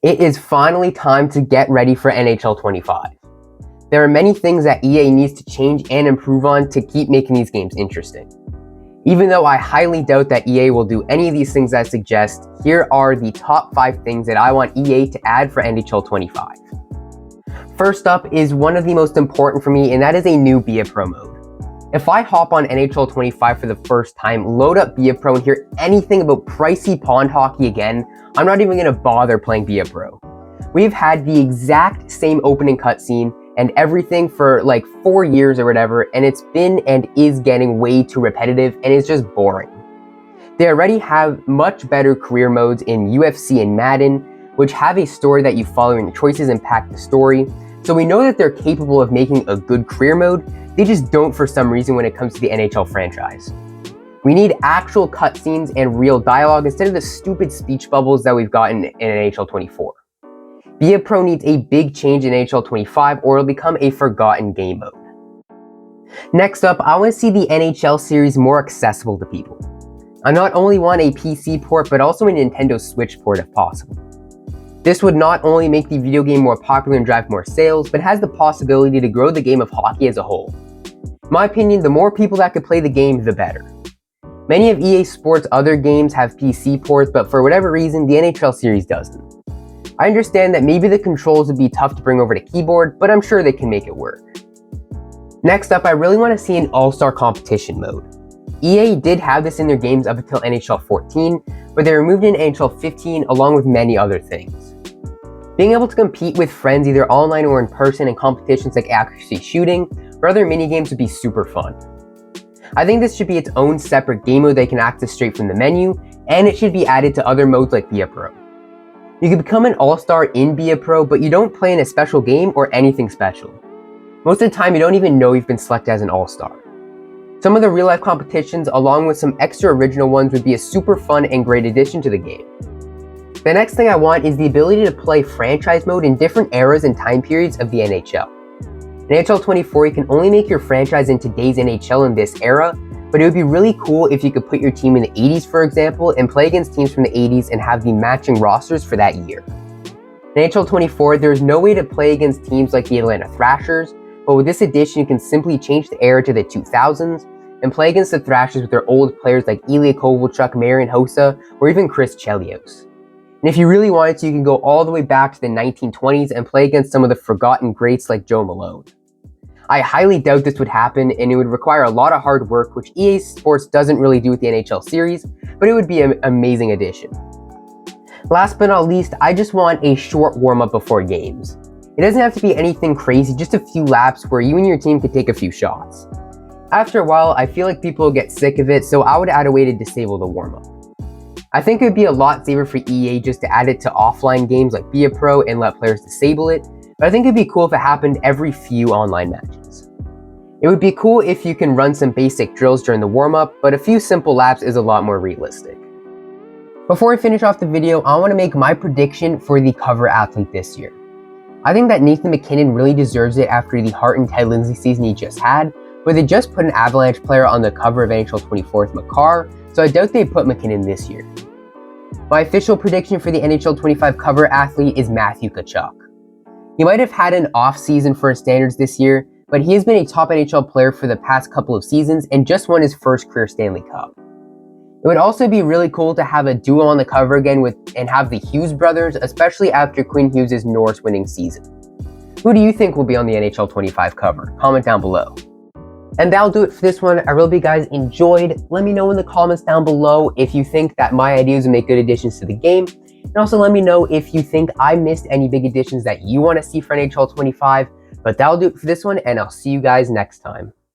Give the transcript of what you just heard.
It is finally time to get ready for NHL 25. There are many things that EA needs to change and improve on to keep making these games interesting. Even though I highly doubt that EA will do any of these things I suggest, here are the top 5 things that I want EA to add for NHL 25. First up is one of the most important for me, and that is a new Be A Pro mode. If I hop on NHL 25 for the first time, load up Be A Pro and hear anything about pricey pond hockey again, I'm not even going to bother playing Be A Pro. We've had the exact same opening cutscene and everything for like 4 years or whatever, and it's been and is getting way too repetitive and it's just boring. They already have much better career modes in UFC and Madden, which have a story that you follow and your choices impact the story, so we know that they're capable of making a good career mode. They just don't for some reason when it comes to the NHL franchise. We need actual cutscenes and real dialogue instead of the stupid speech bubbles that we've gotten in NHL 24. Be A Pro needs a big change in NHL 25 or it'll become a forgotten game mode. Next up, I want to see the NHL series more accessible to people. I not only want a PC port, but also a Nintendo Switch port if possible. This would not only make the video game more popular and drive more sales, but has the possibility to grow the game of hockey as a whole. In my opinion, the more people that could play the game, the better. Many of EA Sports' other games have PC ports, but for whatever reason, the NHL series doesn't. I understand that maybe the controls would be tough to bring over to keyboard, but I'm sure they can make it work. Next up, I really want to see an all-star competition mode. EA did have this in their games up until NHL 14, but they removed it in NHL 15 along with many other things. Being able to compete with friends either online or in person in competitions like accuracy shooting or other minigames would be super fun. I think this should be its own separate game mode they can access straight from the menu, and it should be added to other modes like Be A Pro. You can become an all-star in Be A Pro, but you don't play in a special game or anything special. Most of the time, you don't even know you've been selected as an all-star. Some of the real-life competitions, along with some extra original ones, would be a super fun and great addition to the game. The next thing I want is the ability to play franchise mode in different eras and time periods of the NHL. In NHL 24, you can only make your franchise in today's NHL in this era, but it would be really cool if you could put your team in the 80s, for example, and play against teams from the 80s and have the matching rosters for that year. In NHL 24, there's no way to play against teams like the Atlanta Thrashers, but with this addition, you can simply change the era to the 2000s and play against the Thrashers with their old players like Ilya Kovalchuk, Marian Hossa, or even Chris Chelios. And if you really wanted to, you can go all the way back to the 1920s and play against some of the forgotten greats like Joe Malone. I highly doubt this would happen, and it would require a lot of hard work, which EA Sports doesn't really do with the NHL series, but it would be an amazing addition. Last but not least, I just want a short warm-up before games. It doesn't have to be anything crazy, just a few laps where you and your team could take a few shots. After a while, I feel like people will get sick of it, so I would add a way to disable the warm-up. I think it would be a lot safer for EA just to add it to offline games like Be A Pro and let players disable it, but I think it'd be cool if it happened every few online matches. It would be cool if you can run some basic drills during the warm-up, but a few simple laps is a lot more realistic. Before I finish off the video, I want to make my prediction for the cover athlete this year. I think that Nathan MacKinnon really deserves it after the Hart and Ted Lindsay season he just had, where they just put an Avalanche player on the cover of NHL 24 with Makar, so I doubt they'd put MacKinnon this year. My official prediction for the NHL 25 cover athlete is Matthew Tkachuk. He might have had an off season for his standards this year, but he has been a top NHL player for the past couple of seasons and just won his first career Stanley Cup. It would also be really cool to have a duo on the cover again and have the Hughes brothers, especially after Quinn Hughes' Norris winning season. Who do you think will be on the NHL 25 cover? Comment down below. And that'll do it for this one. I really hope you guys enjoyed. Let me know in the comments down below if you think that my ideas would make good additions to the game. And also let me know if you think I missed any big additions that you want to see for NHL 25. But that'll do it for this one, and I'll see you guys next time.